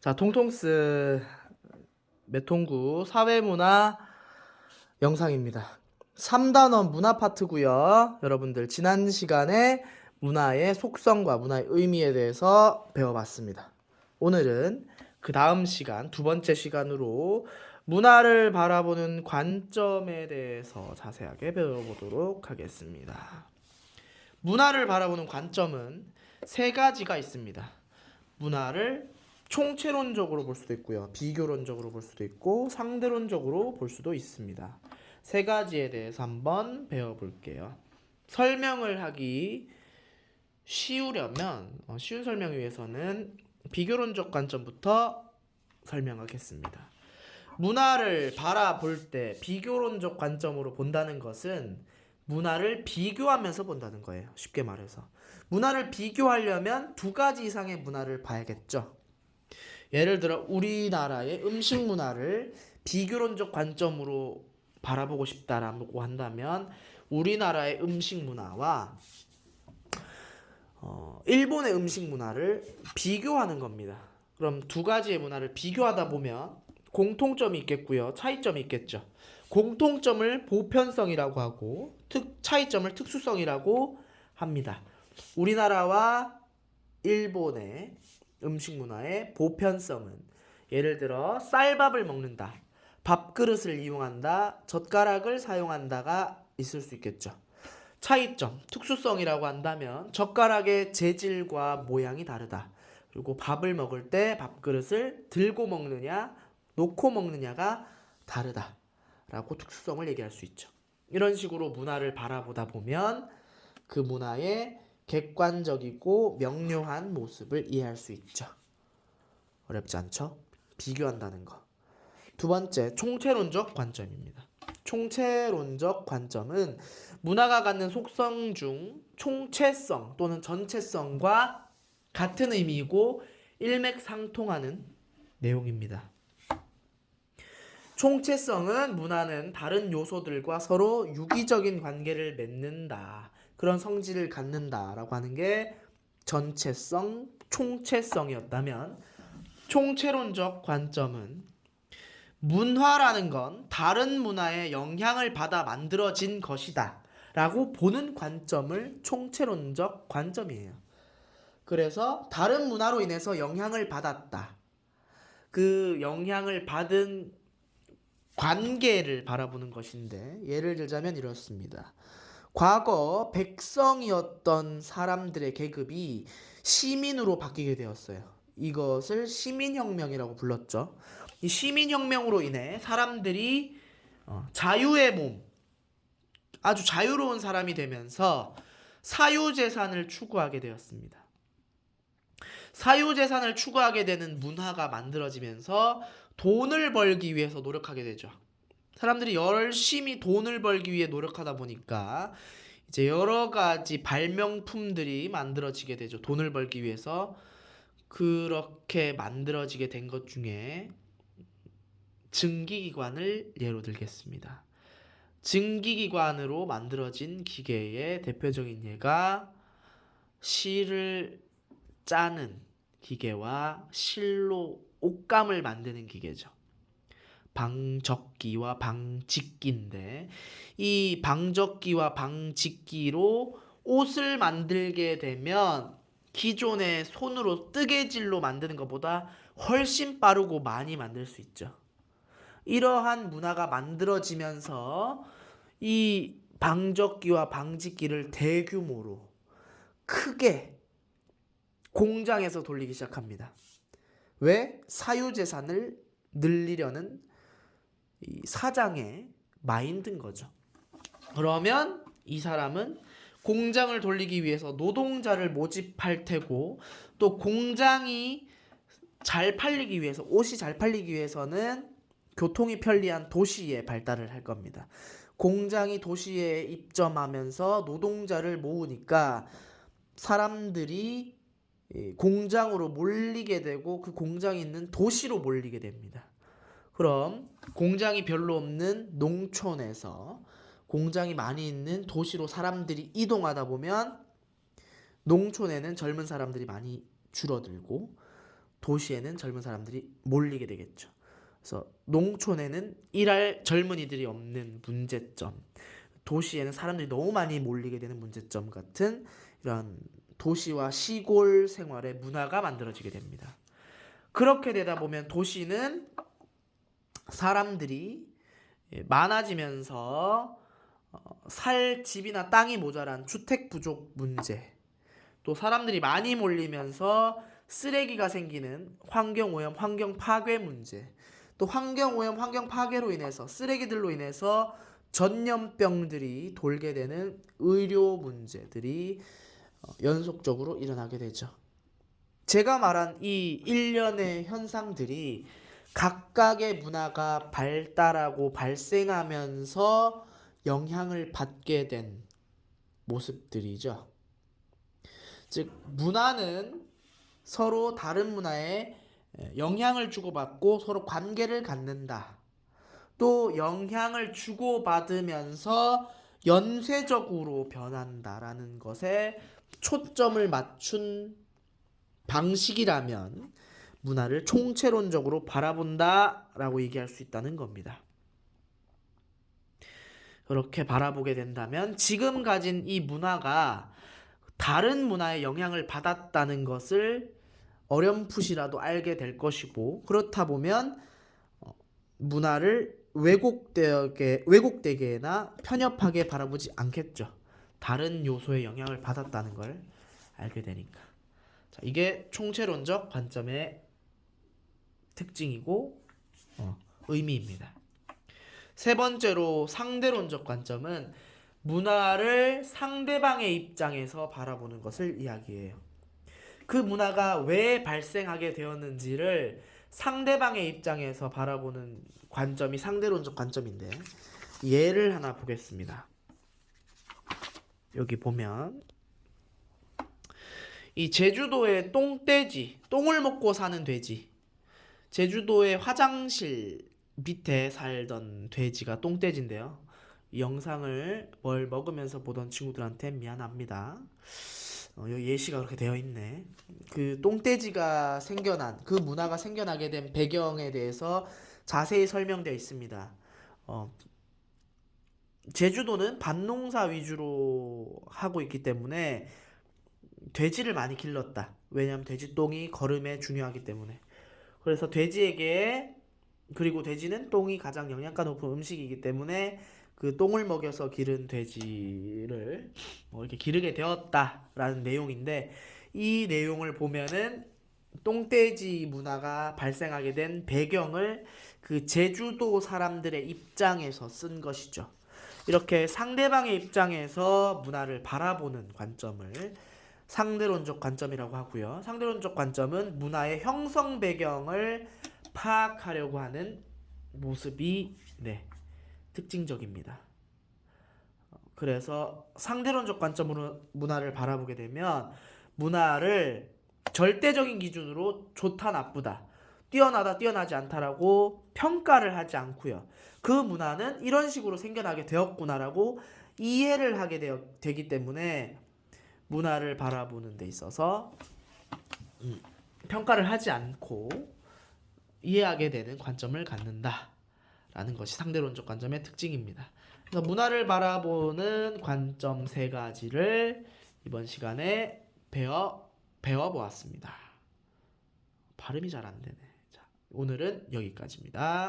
자, 통통스 메통구 사회문화 영상입니다. 3단원 문화 파트고요. 여러분들 지난 시간에 문화의 속성과 문화의 의미에 대해서 배워봤습니다. 오늘은 그 다음 시간, 두 번째 시간으로 문화를 바라보는 관점에 대해서 자세하게 배워보도록 하겠습니다. 문화를 바라보는 관점은 세 가지가 있습니다. 문화를 총체론적으로 볼 수도 있고요. 비교론적으로 볼 수도 있고 상대론적으로 볼 수도 있습니다. 세 가지에 대해서 한번 배워볼게요. 설명을 하기 쉬우려면 쉬운 설명을 위해서는 비교론적 관점부터 설명하겠습니다. 문화를 바라볼 때 비교론적 관점으로 본다는 것은 문화를 비교하면서 본다는 거예요. 쉽게 말해서 문화를 비교하려면 두 가지 이상의 문화를 봐야겠죠. 예를 들어 우리나라의 음식 문화를 비교론적 관점으로 바라보고 싶다라고 한다면 우리나라의 음식 문화와 일본의 음식 문화를 비교하는 겁니다. 그럼 두 가지의 문화를 비교하다 보면 공통점이 있겠고요. 차이점이 있겠죠. 공통점을 보편성이라고 하고 차이점을 특수성이라고 합니다. 우리나라와 일본의 음식 문화의 보편성은 예를 들어 쌀밥을 먹는다, 밥그릇을 이용한다, 젓가락을 사용한다가 있을 수 있겠죠. 차이점, 특수성이라고 한다면 젓가락의 재질과 모양이 다르다. 그리고 밥을 먹을 때 밥그릇을 들고 먹느냐, 놓고 먹느냐가 다르다. 라고 특수성을 얘기할 수 있죠. 이런 식으로 문화를 바라보다 보면 그 문화의 객관적이고 명료한 모습을 이해할 수 있죠. 어렵지 않죠? 비교한다는 거. 두 번째, 총체론적 관점입니다. 총체론적 관점은 문화가 갖는 속성 중 총체성 또는 전체성과 같은 의미이고 일맥상통하는 내용입니다. 총체성은 문화는 다른 요소들과 서로 유기적인 관계를 맺는다. 그런 성질을 갖는다라고 하는 게 전체성, 총체성이었다면 총체론적 관점은 문화라는 건 다른 문화에 영향을 받아 만들어진 것이다 라고 보는 관점을 총체론적 관점이에요. 그래서 다른 문화로 인해서 영향을 받았다. 그 영향을 받은 관계를 바라보는 것인데 예를 들자면 이렇습니다. 과거 백성이었던 사람들의 계급이 시민으로 바뀌게 되었어요. 이것을 시민혁명이라고 불렀죠. 이 시민혁명으로 인해 사람들이 자유의 몸, 아주 자유로운 사람이 되면서 사유재산을 추구하게 되었습니다. 사유재산을 추구하게 되는 문화가 만들어지면서 돈을 벌기 위해서 노력하게 되죠. 사람들이 열심히 돈을 벌기 위해 노력하다 보니까 이제 여러 가지 발명품들이 만들어지게 되죠. 돈을 벌기 위해서 그렇게 만들어지게 된 것 중에 증기기관을 예로 들겠습니다. 증기기관으로 만들어진 기계의 대표적인 예가 실을 짜는 기계와 실로 옷감을 만드는 기계죠. 방적기와 방직기인데 이 방적기와 방직기로 옷을 만들게 되면 기존의 손으로 뜨개질로 만드는 것보다 훨씬 빠르고 많이 만들 수 있죠. 이러한 문화가 만들어지면서 이 방적기와 방직기를 대규모로 크게 공장에서 돌리기 시작합니다. 왜? 사유재산을 늘리려는 이 사장의 마인드인 거죠. 그러면 이 사람은 공장을 돌리기 위해서 노동자를 모집할 테고 또 공장이 잘 팔리기 위해서 옷이 잘 팔리기 위해서는 교통이 편리한 도시에 발달을 할 겁니다. 공장이 도시에 입점하면서 노동자를 모으니까 사람들이 공장으로 몰리게 되고 그 공장이 있는 도시로 몰리게 됩니다. 그럼 공장이 별로 없는 농촌에서 공장이 많이 있는 도시로 사람들이 이동하다 보면 농촌에는 젊은 사람들이 많이 줄어들고 도시에는 젊은 사람들이 몰리게 되겠죠. 그래서 농촌에는 일할 젊은이들이 없는 문제점, 도시에는 사람들이 너무 많이 몰리게 되는 문제점 같은 이런 도시와 시골 생활의 문화가 만들어지게 됩니다. 그렇게 되다 보면 도시는 사람들이 많아지면서 살 집이나 땅이 모자란 주택 부족 문제, 또 사람들이 많이 몰리면서 쓰레기가 생기는 환경오염, 환경 파괴 문제, 또 환경오염, 환경 파괴로 인해서 쓰레기들로 인해서 전염병들이 돌게 되는 의료 문제들이 연속적으로 일어나게 되죠. 제가 말한 이 일련의 현상들이 각각의 문화가 발달하고 발생하면서 영향을 받게 된 모습들이죠. 즉, 문화는 서로 다른 문화에 영향을 주고받고 서로 관계를 갖는다. 또 영향을 주고받으면서 연쇄적으로 변한다라는 것에 초점을 맞춘 방식이라면 문화를 총체론적으로 바라본다라고 얘기할 수 있다는 겁니다. 그렇게 바라보게 된다면 지금 가진 이 문화가 다른 문화의 영향을 받았다는 것을 어렴풋이라도 알게 될 것이고, 그렇다 보면 문화를 왜곡되게나 편협하게 바라보지 않겠죠. 다른 요소의 영향을 받았다는 걸 알게 되니까. 자, 이게 총체론적 관점의 특징이고 의미입니다. 세 번째로 상대론적 관점은 문화를 상대방의 입장에서 바라보는 것을 이야기해요. 그 문화가 왜 발생하게 되었는지를 상대방의 입장에서 바라보는 관점이 상대론적 관점인데, 예를 하나 보겠습니다. 여기 보면 이 제주도의 똥돼지, 똥을 먹고 사는 돼지, 제주도의 화장실 밑에 살던 돼지가 똥돼지인데요. 이 영상을 뭘 먹으면서 보던 친구들한테 미안합니다. 여기 예시가 그렇게 되어 있네. 그 똥돼지가 생겨난, 그 문화가 생겨나게 된 배경에 대해서 자세히 설명되어 있습니다. 제주도는 밭농사 위주로 하고 있기 때문에 돼지를 많이 길렀다. 왜냐하면 돼지 똥이 거름에 중요하기 때문에. 그래서 돼지에게, 그리고 돼지는 똥이 가장 영양가 높은 음식이기 때문에 그 똥을 먹여서 기른 돼지를 이렇게 기르게 되었다라는 내용인데, 이 내용을 보면은 똥돼지 문화가 발생하게 된 배경을 그 제주도 사람들의 입장에서 쓴 것이죠. 이렇게 상대방의 입장에서 문화를 바라보는 관점을 상대론적 관점이라고 하고요. 상대론적 관점은 문화의 형성 배경을 파악하려고 하는 모습이 특징적입니다. 그래서 상대론적 관점으로 문화를 바라보게 되면 문화를 절대적인 기준으로 좋다 나쁘다, 뛰어나다 뛰어나지 않다라고 평가를 하지 않고요. 그 문화는 이런 식으로 생겨나게 되었구나라고 이해를 하게 되기 때문에 문화를 바라보는 데 있어서 평가를 하지 않고 이해하게 되는 관점을 갖는다라는 것이 상대론적 관점의 특징입니다. 그래서 문화를 바라보는 관점 세 가지를 이번 시간에 배워보았습니다. 발음이 잘 안 되네. 자, 오늘은 여기까지입니다.